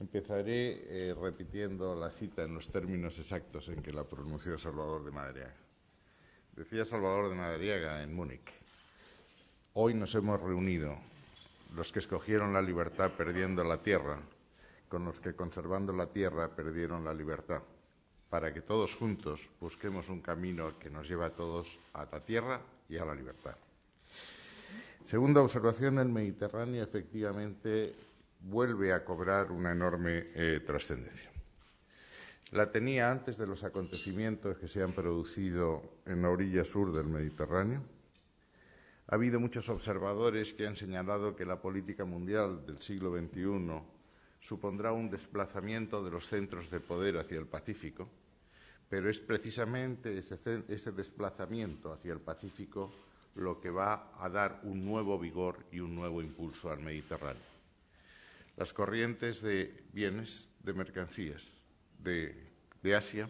Empezaré repitiendo la cita en los términos exactos en que la pronunció Salvador de Madariaga. Decía Salvador de Madariaga en Múnich: hoy nos hemos reunido los que escogieron la libertad perdiendo la tierra con los que conservando la tierra perdieron la libertad, para que todos juntos busquemos un camino que nos lleve a todos a la tierra y a la libertad. Segunda observación: el Mediterráneo efectivamente vuelve a cobrar una enorme trascendencia. La tenía antes de los acontecimientos que se han producido en la orilla sur del Mediterráneo. Ha habido muchos observadores que han señalado que la política mundial del siglo XXI supondrá un desplazamiento de los centros de poder hacia el Pacífico, pero es precisamente ese desplazamiento hacia el Pacífico lo que va a dar un nuevo vigor y un nuevo impulso al Mediterráneo. Las corrientes de bienes, de mercancías de Asia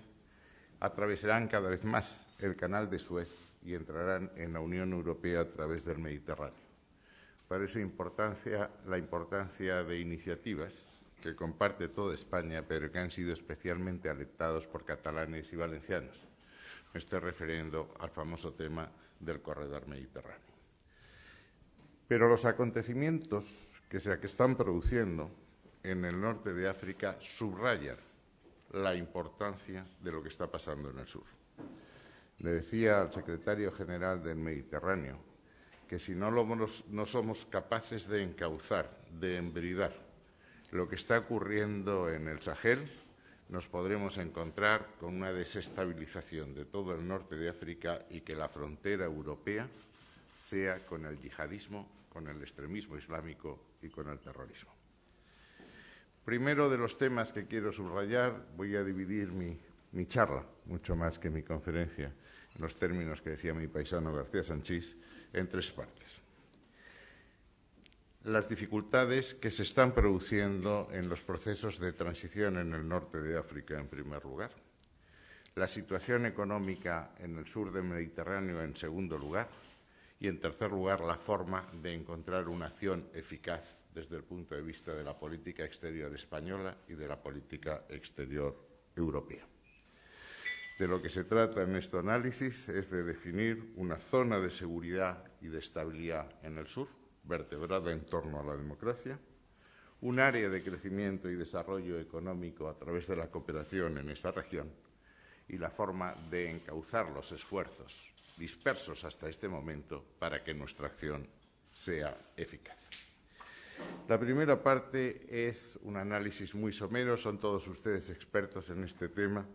atravesarán cada vez más el canal de Suez y entrarán en la Unión Europea a través del Mediterráneo. Por eso la importancia de iniciativas que comparte toda España, pero que han sido especialmente alentados por catalanes y valencianos. Me estoy refiriendo al famoso tema del corredor mediterráneo. Pero los acontecimientos que se están produciendo en el norte de África subrayan la importancia de lo que está pasando en el sur. Le decía al secretario general del Mediterráneo que si no somos capaces de encauzar, de embridar lo que está ocurriendo en el Sahel, nos podremos encontrar con una desestabilización de todo el norte de África y que la frontera europea sea con el yihadismo, con el extremismo islámico y con el terrorismo. Primero de los temas que quiero subrayar, voy a dividir mi charla, mucho más que mi conferencia, en los términos que decía mi paisano García Sanchís, en tres partes. Las dificultades que se están produciendo en los procesos de transición en el norte de África, en primer lugar. La situación económica en el sur del Mediterráneo, en segundo lugar. Y, en tercer lugar, la forma de encontrar una acción eficaz desde el punto de vista de la política exterior española y de la política exterior europea. De lo que se trata en este análisis es de definir una zona de seguridad y de estabilidad en el sur, vertebrada en torno a la democracia, un área de crecimiento y desarrollo económico a través de la cooperación en esta región y la forma de encauzar los esfuerzos dispersos hasta este momento para que nuestra acción sea eficaz. La primera parte es un análisis muy somero, son todos ustedes expertos en este tema,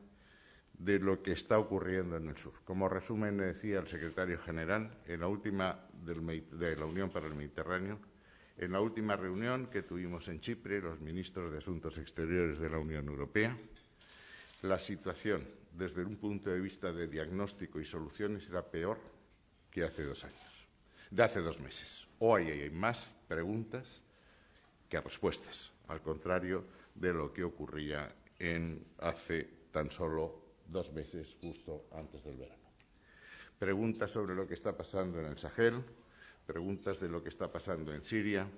de lo que está ocurriendo en el sur. Como resumen, decía el secretario general, en la última de la Unión para el Mediterráneo, en la última reunión que tuvimos en Chipre, los ministros de Asuntos Exteriores de la Unión Europea, la situación desde un punto de vista de diagnóstico y soluciones era peor que hace 2 años, de hace 2 meses. Hoy hay más preguntas que respuestas, al contrario de lo que ocurría hace tan solo 2 meses, justo antes del verano. Preguntas sobre lo que está pasando en el Sahel, preguntas de lo que está pasando en Siria,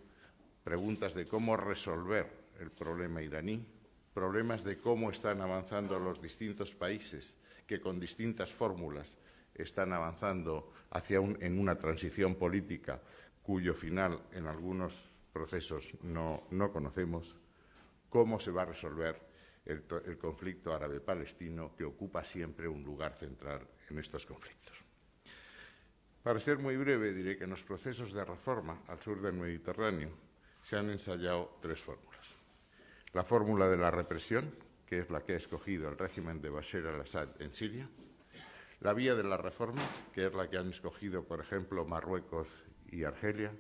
preguntas de cómo resolver el problema iraní, problemas de cómo están avanzando los distintos países que con distintas fórmulas están avanzando en una transición política cuyo final en algunos procesos no conocemos, cómo se va a resolver el conflicto árabe-palestino, que ocupa siempre un lugar central en estos conflictos. Para ser muy breve, diré que en los procesos de reforma al sur del Mediterráneo se han ensayado 3 fórmulas. La fórmula de la represión, que es la que ha escogido el régimen de Bashar al-Assad en Siria, la vía de las reformas, que es la que han escogido, por ejemplo, Marruecos y Argelia,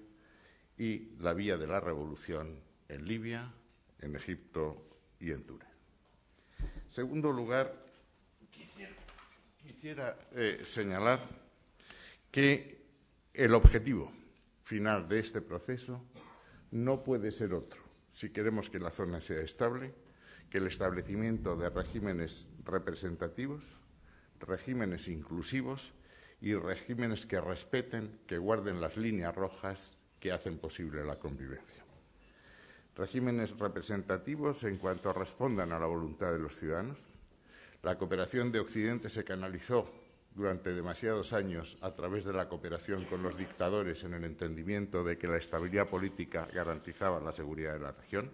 y la vía de la revolución en Libia, en Egipto y en Túnez. En segundo lugar, quisiera señalar que el objetivo final de este proceso no puede ser otro, si queremos que la zona sea estable, que el establecimiento de regímenes representativos, regímenes inclusivos y regímenes que respeten, que guarden las líneas rojas que hacen posible la convivencia. regímenes representativos en cuanto respondan a la voluntad de los ciudadanos. La cooperación de Occidente se canalizó durante demasiados años a través de la cooperación con los dictadores en el entendimiento de que la estabilidad política garantizaba la seguridad de la región.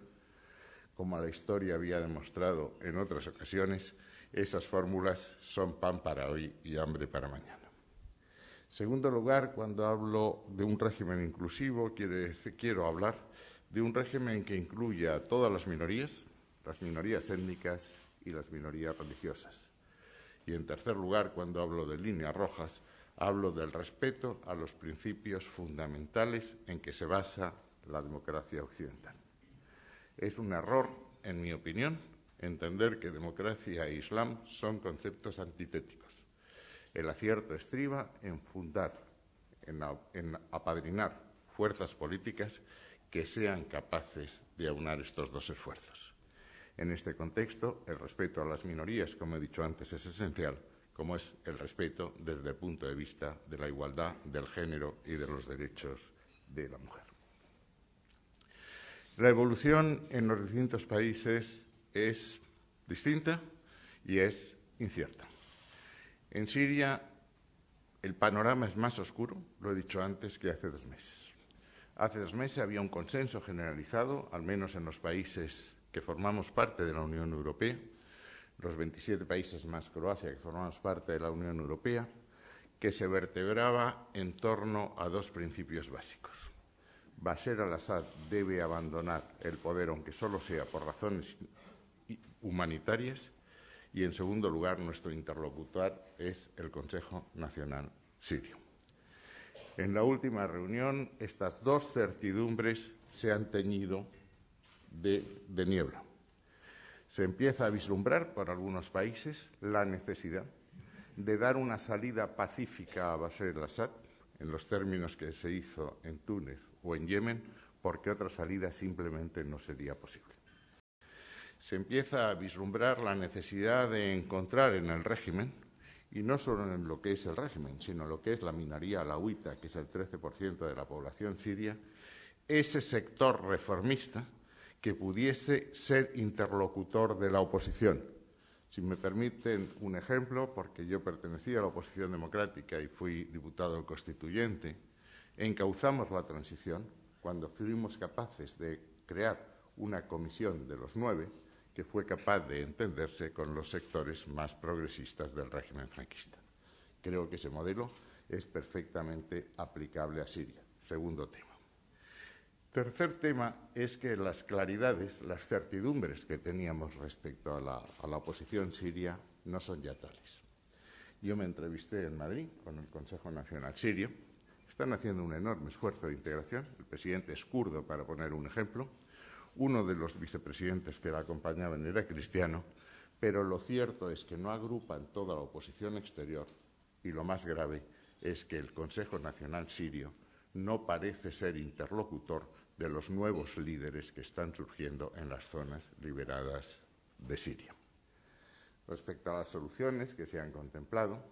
Como la historia había demostrado en otras ocasiones, esas fórmulas son pan para hoy y hambre para mañana. En segundo lugar, cuando hablo de un régimen inclusivo, quiero hablar de un régimen que incluya a todas las minorías étnicas y las minorías religiosas. Y en tercer lugar, cuando hablo de líneas rojas, hablo del respeto a los principios fundamentales en que se basa la democracia occidental. Es un error, en mi opinión, entender que democracia e Islam son conceptos antitéticos. El acierto estriba en fundar, en apadrinar fuerzas políticas que sean capaces de aunar estos dos esfuerzos. En este contexto, el respeto a las minorías, como he dicho antes, es esencial, como es el respeto desde el punto de vista de la igualdad, del género y de los derechos de la mujer. La evolución en los distintos países es distinta y es incierta. En Siria el panorama es más oscuro, lo he dicho antes, que hace 2 meses. Hace 2 meses había un consenso generalizado, al menos en los países que formamos parte de la Unión Europea, los 27 países más Croacia que formamos parte de la Unión Europea, que se vertebraba en torno a 2 principios básicos. Bashar al-Assad debe abandonar el poder, aunque solo sea por razones humanitarias, y, en segundo lugar, nuestro interlocutor es el Consejo Nacional Sirio. En la última reunión, estas 2 certidumbres se han teñido de niebla. Se empieza a vislumbrar por algunos países la necesidad de dar una salida pacífica a Bashar al-Assad, en los términos que se hizo en Túnez o en Yemen, porque otra salida simplemente no sería posible. Se empieza a vislumbrar la necesidad de encontrar en el régimen, y no solo en lo que es el régimen, sino lo que es la minoría alauita, que es el 13% de la población siria, ese sector reformista que pudiese ser interlocutor de la oposición. Si me permiten un ejemplo, porque yo pertenecía a la oposición democrática y fui diputado constituyente, encauzamos la transición cuando fuimos capaces de crear una comisión de los 9 que fue capaz de entenderse con los sectores más progresistas del régimen franquista. Creo que ese modelo es perfectamente aplicable a Siria. Segundo tema. Tercer tema es que las claridades, las certidumbres que teníamos respecto a la oposición siria no son ya tales. Yo me entrevisté en Madrid con el Consejo Nacional Sirio. Están haciendo un enorme esfuerzo de integración. El presidente es kurdo, para poner un ejemplo. Uno de los vicepresidentes que la acompañaban era cristiano, pero lo cierto es que no agrupan toda la oposición exterior, y lo más grave es que el Consejo Nacional Sirio no parece ser interlocutor de los nuevos líderes que están surgiendo en las zonas liberadas de Siria. Respecto a las soluciones que se han contemplado,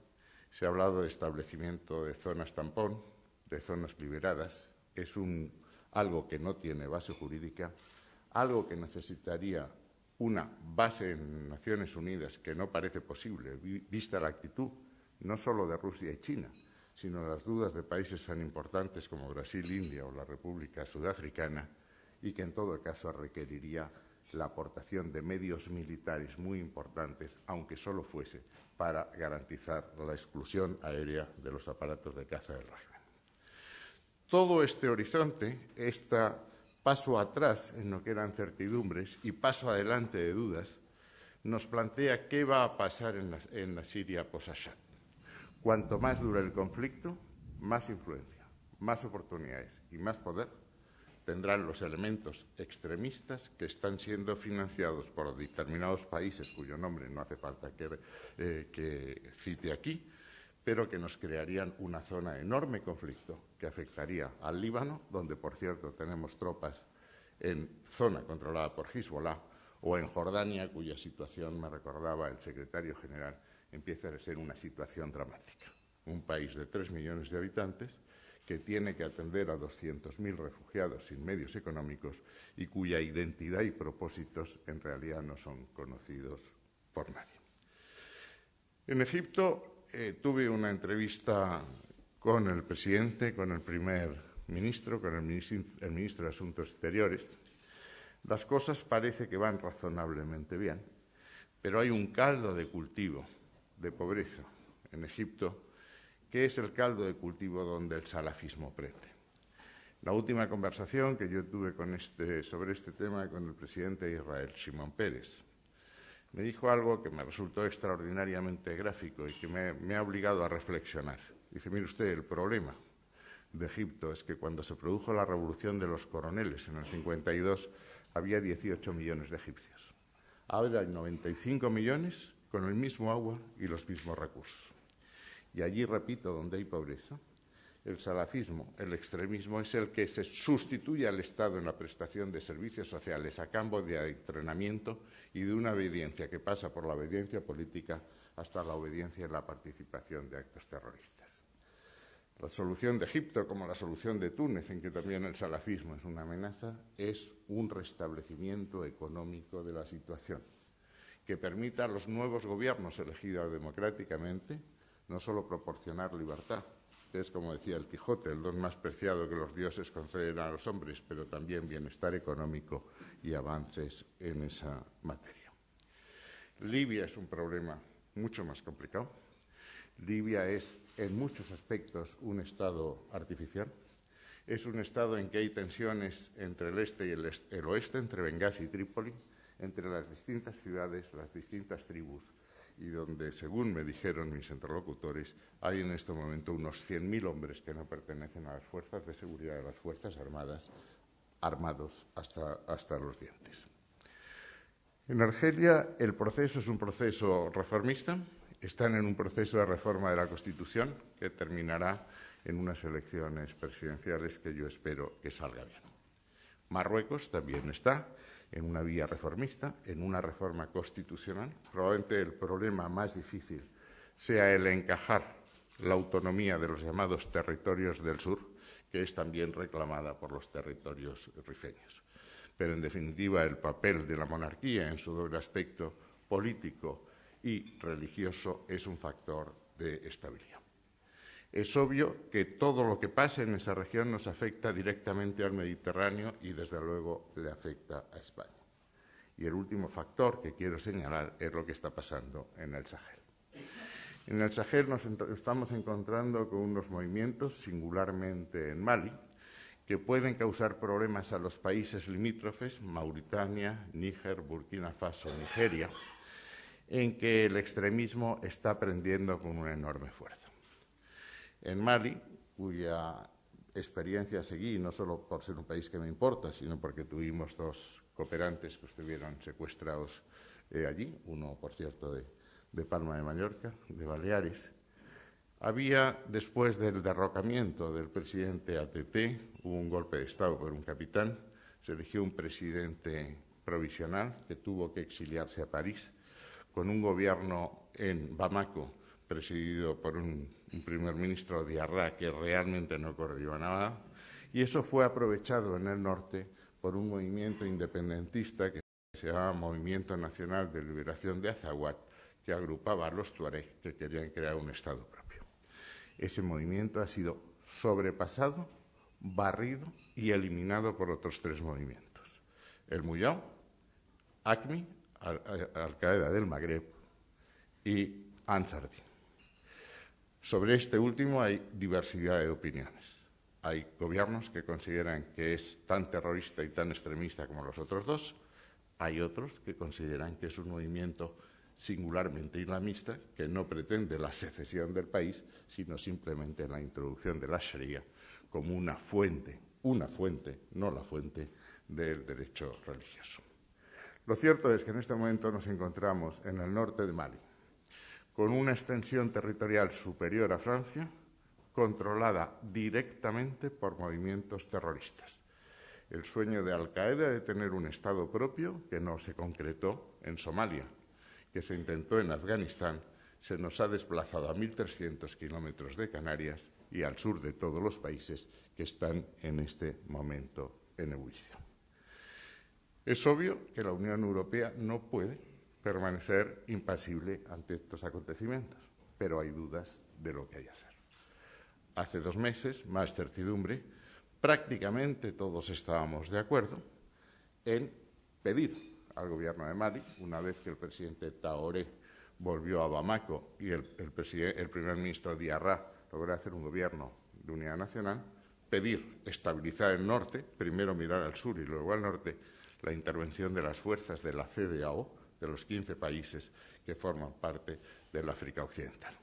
se ha hablado de establecimiento de zonas tampón, de zonas liberadas. Es algo que no tiene base jurídica, algo que necesitaría una base en Naciones Unidas que no parece posible, vista la actitud no solo de Rusia y China, sino las dudas de países tan importantes como Brasil, India o la República Sudafricana, y que en todo caso requeriría la aportación de medios militares muy importantes, aunque solo fuese para garantizar la exclusión aérea de los aparatos de caza del régimen. Todo este horizonte, paso atrás en lo que eran certidumbres y paso adelante de dudas, nos plantea qué va a pasar en la Siria post-Assad. Cuanto más dura el conflicto, más influencia, más oportunidades y más poder tendrán los elementos extremistas que están siendo financiados por determinados países, cuyo nombre no hace falta que cite aquí, pero que nos crearían una zona de enorme conflicto que afectaría al Líbano, donde, por cierto, tenemos tropas en zona controlada por Hezbollah, o en Jordania, cuya situación, me recordaba el secretario general, empieza a ser una situación dramática. Un país de 3 millones de habitantes que tiene que atender a 200.000 refugiados sin medios económicos y cuya identidad y propósitos en realidad no son conocidos por nadie. En Egipto tuve una entrevista con el presidente, con el primer ministro, con el ministro de Asuntos Exteriores. Las cosas parece que van razonablemente bien, pero hay un caldo de cultivo de pobreza en Egipto, que es el caldo de cultivo donde el salafismo prende. La última conversación que yo tuve sobre este tema con el presidente de Israel, Shimon Peres, me dijo algo que me resultó extraordinariamente gráfico y que me ha obligado a reflexionar. Dice, mire usted, el problema de Egipto es que cuando se produjo la revolución de los coroneles en el 52 había 18 millones de egipcios. Ahora hay 95 millones con el mismo agua y los mismos recursos. Y allí, repito, donde hay pobreza, el salafismo, el extremismo, es el que se sustituye al Estado en la prestación de servicios sociales a cambio de entrenamiento y de una obediencia que pasa por la obediencia política hasta la obediencia en la participación de actos terroristas. La solución de Egipto, como la solución de Túnez, en que también el salafismo es una amenaza, es un restablecimiento económico de la situación que permita a los nuevos gobiernos elegidos democráticamente no solo proporcionar libertad, que es, como decía el Quijote, el don más preciado que los dioses conceden a los hombres, pero también bienestar económico y avances en esa materia. Libia es un problema mucho más complicado. Libia es, en muchos aspectos, un Estado artificial. Es un Estado en que hay tensiones entre el este y el oeste, entre Bengasi y Trípoli, entre las distintas ciudades, las distintas tribus, y donde, según me dijeron mis interlocutores, hay en este momento unos 100.000 hombres que no pertenecen a las fuerzas de seguridad de las Fuerzas Armadas, armados hasta los dientes. En Argelia el proceso es un proceso reformista. Están en un proceso de reforma de la Constitución que terminará en unas elecciones presidenciales que yo espero que salga bien. Marruecos también está en una vía reformista, en una reforma constitucional. Probablemente el problema más difícil sea el encajar la autonomía de los llamados territorios del sur, que es también reclamada por los territorios rifeños. Pero, en definitiva, el papel de la monarquía en su doble aspecto político y religioso es un factor de estabilidad. Es obvio que todo lo que pase en esa región nos afecta directamente al Mediterráneo y, desde luego, le afecta a España. Y el último factor que quiero señalar es lo que está pasando en el Sahel. En el Sahel nos estamos encontrando con unos movimientos, singularmente en Mali, que pueden causar problemas a los países limítrofes, Mauritania, Níger, Burkina Faso, Nigeria, en que el extremismo está prendiendo con una enorme fuerza. En Mali, cuya experiencia seguí, no solo por ser un país que me importa, sino porque tuvimos dos cooperantes que estuvieron secuestrados allí, uno, por cierto, de Palma de Mallorca, de Baleares. Había, después del derrocamiento del presidente ATT, hubo un golpe de Estado por un capitán, se eligió un presidente provisional que tuvo que exiliarse a París, con un gobierno en Bamako presidido por un primer ministro Diarra que realmente no coordinaba, y eso fue aprovechado en el norte por un movimiento independentista que se llama Movimiento Nacional de Liberación de Azawad, que agrupaba a los tuareg que querían crear un Estado propio. Ese movimiento ha sido sobrepasado, barrido y eliminado por otros tres movimientos: el Muyao, ACMI, Al-Qaeda del Magreb, y Ansar Dine. Sobre este último hay diversidad de opiniones. Hay gobiernos que consideran que es tan terrorista y tan extremista como los otros dos. Hay otros que consideran que es un movimiento singularmente islamista que no pretende la secesión del país, sino simplemente la introducción de la Sharia como una fuente, no la fuente del derecho religioso. Lo cierto es que en este momento nos encontramos en el norte de Mali, con una extensión territorial superior a Francia, controlada directamente por movimientos terroristas. El sueño de Al-Qaeda de tener un Estado propio, que no se concretó en Somalia, que se intentó en Afganistán, se nos ha desplazado a 1.300 kilómetros de Canarias y al sur de todos los países que están en este momento en ebullición. Es obvio que la Unión Europea no puede permanecer impasible ante estos acontecimientos, pero hay dudas de lo que hay que hacer. Hace 2 meses, más certidumbre, prácticamente todos estábamos de acuerdo en pedir al gobierno de Mali, una vez que el presidente Traoré volvió a Bamako y el primer ministro Diarra logró hacer un gobierno de unidad nacional, pedir estabilizar el norte, primero mirar al sur y luego al norte, la intervención de las fuerzas de la CEDEAO, de los 15 países que forman parte del África Occidental.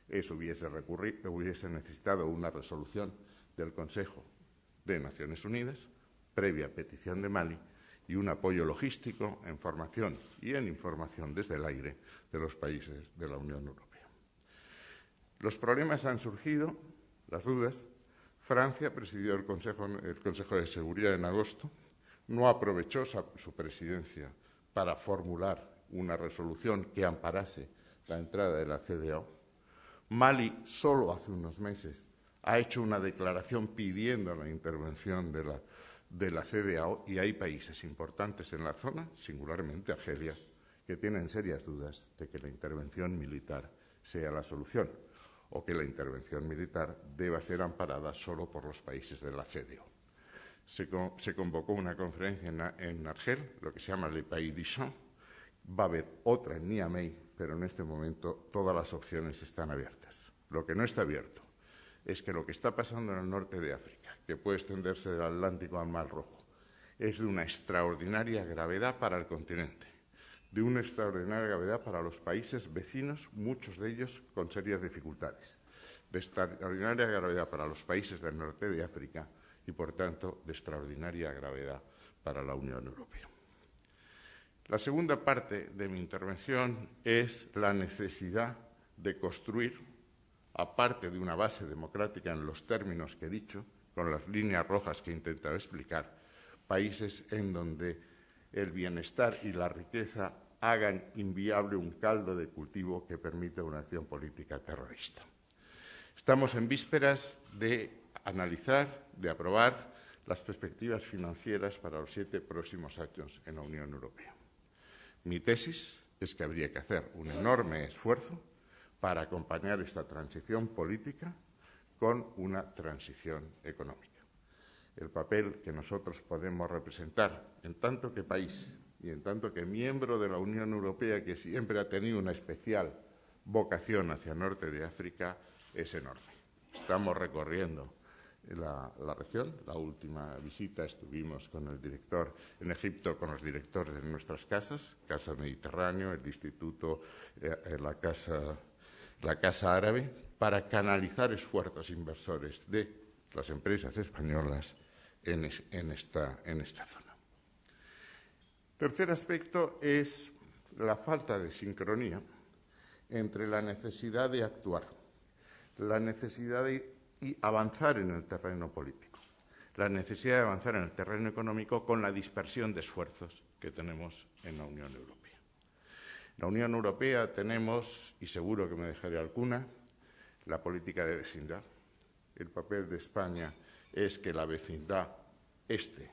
Eso hubiese necesitado una resolución del Consejo de Naciones Unidas, previa petición de Mali, y un apoyo logístico en formación y en información desde el aire de los países de la Unión Europea. Los problemas han surgido, las dudas. Francia presidió el Consejo de Seguridad en agosto, no aprovechó su presidencia para formular una resolución que amparase la entrada de la CEDEAO. Mali, solo hace unos meses, ha hecho una declaración pidiendo la intervención de la CEDEAO y hay países importantes en la zona, singularmente Argelia, que tienen serias dudas de que la intervención militar sea la solución o que la intervención militar deba ser amparada solo por los países de la CEDEAO. Se convocó una conferencia en Argel, lo que se llama Le Pays du Champ. Va a haber otra en Niamey, pero en este momento todas las opciones están abiertas. Lo que no está abierto es que lo que está pasando en el norte de África, que puede extenderse del Atlántico al Mar Rojo, es de una extraordinaria gravedad para el continente, de una extraordinaria gravedad para los países vecinos, muchos de ellos con serias dificultades, de extraordinaria gravedad para los países del norte de África y, por tanto, de extraordinaria gravedad para la Unión Europea. La segunda parte de mi intervención es la necesidad de construir, aparte de una base democrática en los términos que he dicho, con las líneas rojas que he intentado explicar, países en donde el bienestar y la riqueza hagan inviable un caldo de cultivo que permita una acción política terrorista. Estamos en vísperas de analizar, de aprobar las perspectivas financieras para los 7 próximos años en la Unión Europea. Mi tesis es que habría que hacer un enorme esfuerzo para acompañar esta transición política con una transición económica. El papel que nosotros podemos representar en tanto que país y en tanto que miembro de la Unión Europea, que siempre ha tenido una especial vocación hacia el norte de África, es enorme. Estamos recorriendo la región. La última visita estuvimos con el director en Egipto, con los directores de nuestras casas, Casa Mediterráneo, el Instituto, la Casa Árabe, para canalizar esfuerzos inversores de las empresas españolas en esta zona. Tercer aspecto es la falta de sincronía entre la necesidad de actuar, la necesidad de avanzar en el terreno político, la necesidad de avanzar en el terreno económico con la dispersión de esfuerzos que tenemos en la Unión Europea. En la Unión Europea tenemos, y seguro que me dejaré alguna, la política de vecindad. El papel de España es que la vecindad este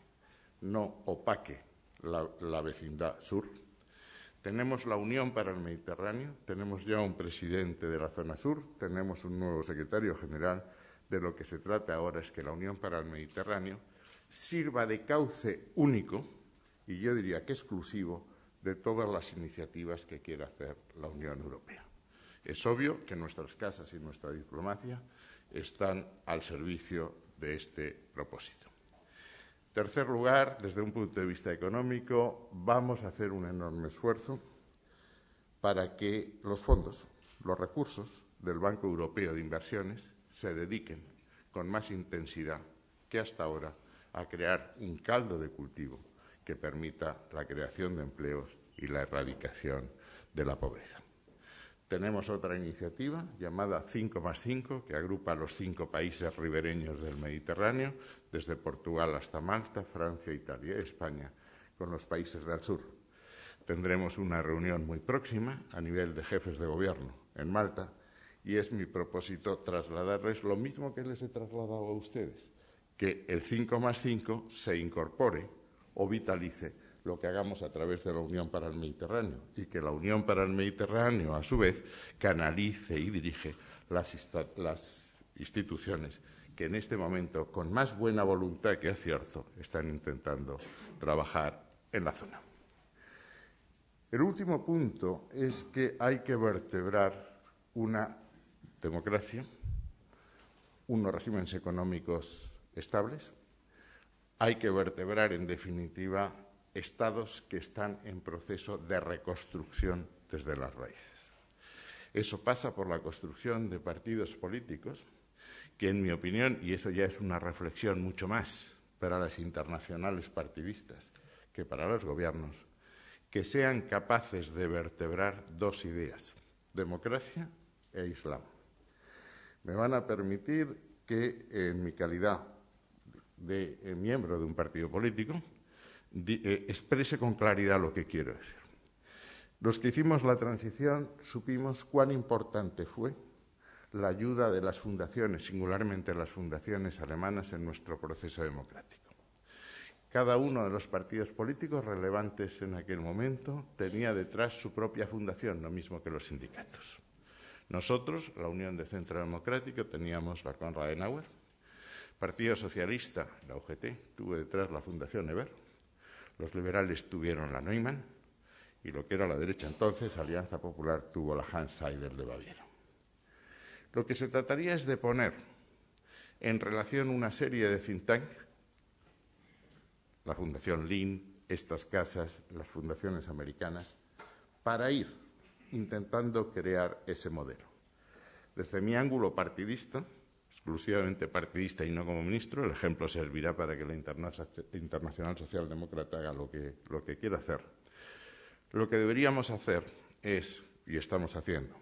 no opaque la vecindad sur. Tenemos la Unión para el Mediterráneo, tenemos ya un presidente de la zona sur, tenemos un nuevo secretario general. De lo que se trata ahora es que la Unión para el Mediterráneo sirva de cauce único, y yo diría que exclusivo, de todas las iniciativas que quiera hacer la Unión Europea. Es obvio que nuestras casas y nuestra diplomacia están al servicio de este propósito. En tercer lugar, desde un punto de vista económico, vamos a hacer un enorme esfuerzo para que los fondos, los recursos del Banco Europeo de Inversiones se dediquen con más intensidad que hasta ahora a crear un caldo de cultivo que permita la creación de empleos y la erradicación de la pobreza. Tenemos otra iniciativa llamada 5+5, que agrupa a los 5 países ribereños del Mediterráneo, desde Portugal hasta Malta, Francia, Italia y España, con los países del sur. Tendremos una reunión muy próxima a nivel de jefes de gobierno en Malta y es mi propósito trasladarles lo mismo que les he trasladado a ustedes, que el 5+5 se incorpore o vitalice lo que hagamos a través de la Unión para el Mediterráneo y que la Unión para el Mediterráneo, a su vez, canalice y dirige las instituciones que en este momento, con más buena voluntad que acierto, están intentando trabajar en la zona. El último punto es que hay que vertebrar una democracia, unos regímenes económicos estables, hay que vertebrar, en definitiva, estados que están en proceso de reconstrucción desde las raíces. Eso pasa por la construcción de partidos políticos que, en mi opinión, y eso ya es una reflexión mucho más para las internacionales partidistas que para los gobiernos, que sean capaces de vertebrar dos ideas, democracia e Islam. Me van a permitir que, en mi calidad de miembro de un partido político, exprese con claridad lo que quiero decir. Los que hicimos la transición supimos cuán importante fue la ayuda de las fundaciones, singularmente las fundaciones alemanas, en nuestro proceso democrático. Cada uno de los partidos políticos relevantes en aquel momento tenía detrás su propia fundación, lo mismo que los sindicatos. Nosotros, la Unión de Centro Democrático, teníamos la Konrad Adenauer. Partido Socialista, la UGT, tuvo detrás la Fundación Ebert. Los liberales tuvieron la Neumann y lo que era la derecha entonces, Alianza Popular, tuvo la Hans Seidel de Baviera. Lo que se trataría es de poner en relación una serie de think tanks, la Fundación Lin, estas casas, las fundaciones americanas, para ir intentando crear ese modelo. Desde mi ángulo partidista, exclusivamente partidista y no como ministro, el ejemplo servirá para que la Internacional Socialdemócrata haga lo que quiera hacer. Lo que deberíamos hacer es, y estamos haciendo,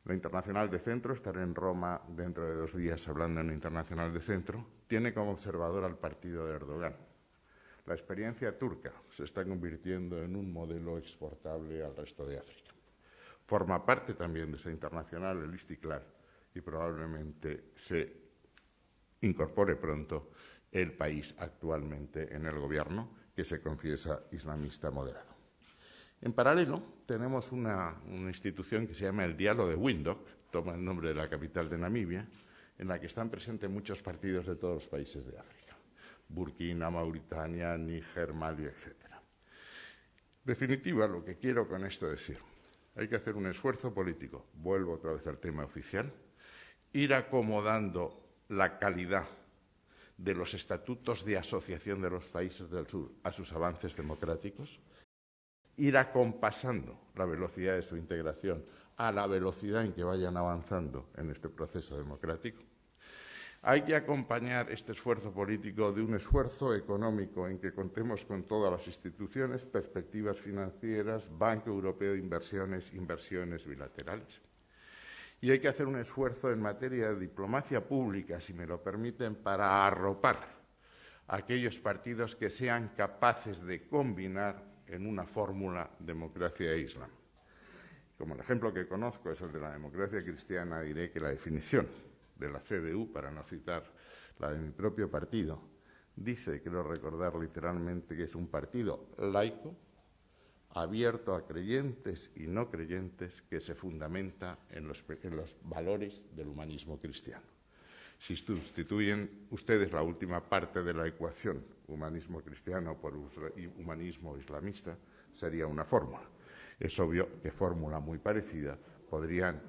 la Internacional de Centro, estaré en Roma dentro de 2 días hablando en la Internacional de Centro, tiene como observador al partido de Erdogan. La experiencia turca se está convirtiendo en un modelo exportable al resto de África. Forma parte también de esa internacional el Istiklal y probablemente se incorpore pronto el país actualmente en el gobierno, que se confiesa islamista moderado. En paralelo, tenemos una institución que se llama el Diálogo de Windhoek, toma el nombre de la capital de Namibia, en la que están presentes muchos partidos de todos los países de África. Burkina, Mauritania, Níger, Mali, etc. En definitiva, lo que quiero con esto decir, hay que hacer un esfuerzo político, vuelvo otra vez al tema oficial, ir acomodando la calidad de los estatutos de asociación de los países del sur a sus avances democráticos, ir acompasando la velocidad de su integración a la velocidad en que vayan avanzando en este proceso democrático. Hay que acompañar este esfuerzo político de un esfuerzo económico en que contemos con todas las instituciones, perspectivas financieras, Banco Europeo de Inversiones, inversiones bilaterales. Y hay que hacer un esfuerzo en materia de diplomacia pública, si me lo permiten, para arropar a aquellos partidos que sean capaces de combinar en una fórmula democracia e Islam. Como el ejemplo que conozco es el de la democracia cristiana, diré que la definición de la CDU, para no citar la de mi propio partido, dice, quiero recordar literalmente, que es un partido laico, abierto a creyentes y no creyentes, que se fundamenta en los valores del humanismo cristiano. Si sustituyen ustedes la última parte de la ecuación, humanismo cristiano por humanismo islamista, sería una fórmula. Es obvio que fórmula muy parecida podrían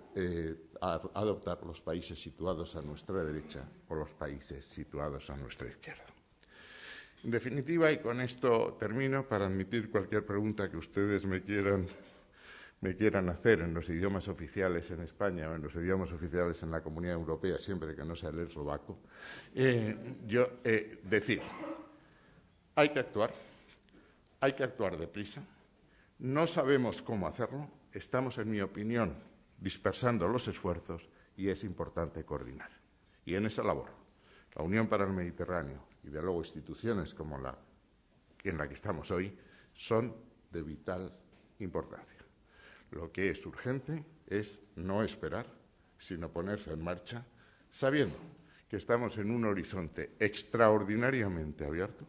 adoptar los países situados a nuestra derecha o los países situados a nuestra izquierda. En definitiva, y con esto termino, para admitir cualquier pregunta que ustedes me quieran hacer en los idiomas oficiales en España o en los idiomas oficiales en la Comunidad Europea, siempre que no sea el eslovaco, decir, hay que actuar deprisa, no sabemos cómo hacerlo, estamos, en mi opinión, dispersando los esfuerzos y es importante coordinar. Y en esa labor, la Unión para el Mediterráneo y, de luego, instituciones como la en la que estamos hoy son de vital importancia. Lo que es urgente es no esperar, sino ponerse en marcha, sabiendo que estamos en un horizonte extraordinariamente abierto,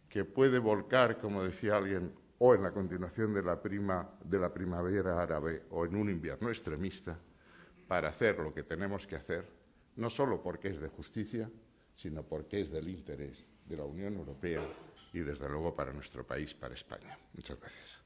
que puede volcar, como decía alguien, o en la continuación de la primavera árabe o en un invierno extremista, para hacer lo que tenemos que hacer, no solo porque es de justicia, sino porque es del interés de la Unión Europea y, desde luego, para nuestro país, para España. Muchas gracias.